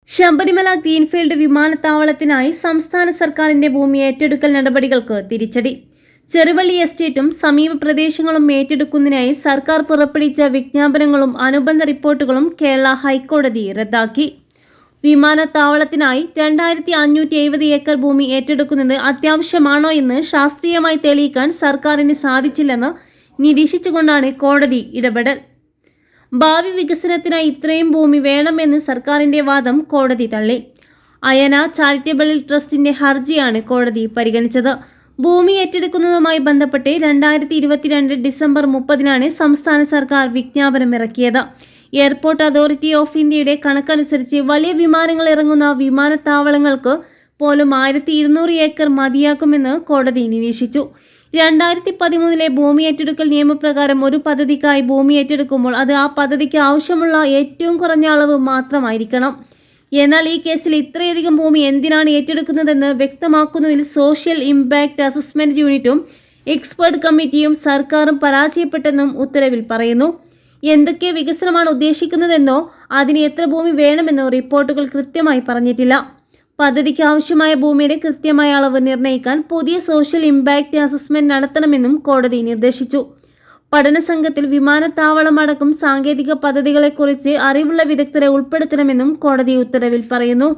Sabarimala greenfield വിമാനത്താവളത്തിനായി സംസ്ഥാന സർക്കാരിന്റെ ഭൂമി ഏറ്റെടുക്കൽ നടപടികൾക്ക് തിരിച്ചടി. ചെറുവള്ളി എസ്റ്റേറ്റും സമീപ പ്രദേശങ്ങളും ഏറ്റെടുക്കുന്നതിനായി സർക്കാർ പുറപ്പെടുവിച്ച വിജ്ഞാപനങ്ങളും അനുബന്ധ റിപ്പോർട്ടുകളും കേരള ഹൈക്കോടതി റദ്ദാക്കി. വിമാനത്താവളത്തിനായി 2570 ഏക്കർ ഭൂമി ഏറ്റെടുക്കുന്നത് അത്യാവശ്യമാണോ എന്ന് ശാസ്ത്രീയമായി തെളിയിക്കാൻ സർക്കാരിന് സാധിച്ചില്ലെന്ന് നിരീക്ഷിച്ചുകൊണ്ടാണ് കോടതി ഇടപെടൽ. ഭാവി വികസനത്തിനായി ഇത്രയും ഭൂമി വേണമെന്ന് സർക്കാരിന്റെ വാദം കോടതി തള്ളി. അയന ചാരിറ്റബിൾ ട്രസ്റ്റിന്റെ ഹർജിയാണ് കോടതി പരിഗണിച്ചത്. ഭൂമി ഏറ്റെടുക്കുന്നതുമായി ബന്ധപ്പെട്ട് 2022 ഡിസംബർ 30 സംസ്ഥാന സർക്കാർ വിജ്ഞാപനം ഇറക്കിയത്. എയർപോർട്ട് അതോറിറ്റി ഓഫ് ഇന്ത്യയുടെ കണക്കനുസരിച്ച് വലിയ വിമാനങ്ങൾ ഇറങ്ങുന്ന വിമാനത്താവളങ്ങൾക്ക് പോലും 1200 ഏക്കർ മതിയാക്കുമെന്ന് കോടതി നിരീക്ഷിച്ചു. 2013 ഭൂമി ഏറ്റെടുക്കൽ നിയമപ്രകാരം ഒരു പദ്ധതിക്കായി ഭൂമി ഏറ്റെടുക്കുമ്പോൾ അത് ആ പദ്ധതിക്ക് ആവശ്യമുള്ള ഏറ്റവും കുറഞ്ഞ അളവ് മാത്രമായിരിക്കണം. എന്നാൽ ഈ കേസിൽ ഇത്രയധികം ഭൂമി എന്തിനാണ് ഏറ്റെടുക്കുന്നതെന്ന് വ്യക്തമാക്കുന്നതിൽ സോഷ്യൽ ഇമ്പാക്ട് അസസ്മെന്റ് യൂണിറ്റും എക്സ്പെർട്ട് കമ്മിറ്റിയും സർക്കാരും പരാജയപ്പെട്ടെന്നും ഉത്തരവിൽ പറയുന്നു. എന്തൊക്കെ വികസനമാണ് ഉദ്ദേശിക്കുന്നതെന്നോ അതിന് എത്ര ഭൂമി വേണമെന്നോ റിപ്പോർട്ടുകൾ കൃത്യമായി പറഞ്ഞിട്ടില്ല. പദ്ധതിക്ക് ആവശ്യമായ ഭൂമിയുടെ കൃത്യമായ അളവ് നിർണ്ണയിക്കാൻ പുതിയ സോഷ്യൽ ഇമ്പാക്ട് അസസ്മെന്റ് നടത്തണമെന്നും കോടതി നിർദ്ദേശിച്ചു. പഠന സംഘത്തിൽ വിമാനത്താവളമടക്കം സാങ്കേതിക പദ്ധതികളെക്കുറിച്ച് അറിവുള്ള വിദഗ്ധരെ ഉൾപ്പെടുത്തണമെന്നും കോടതി ഉത്തരവിൽ പറയുന്നു.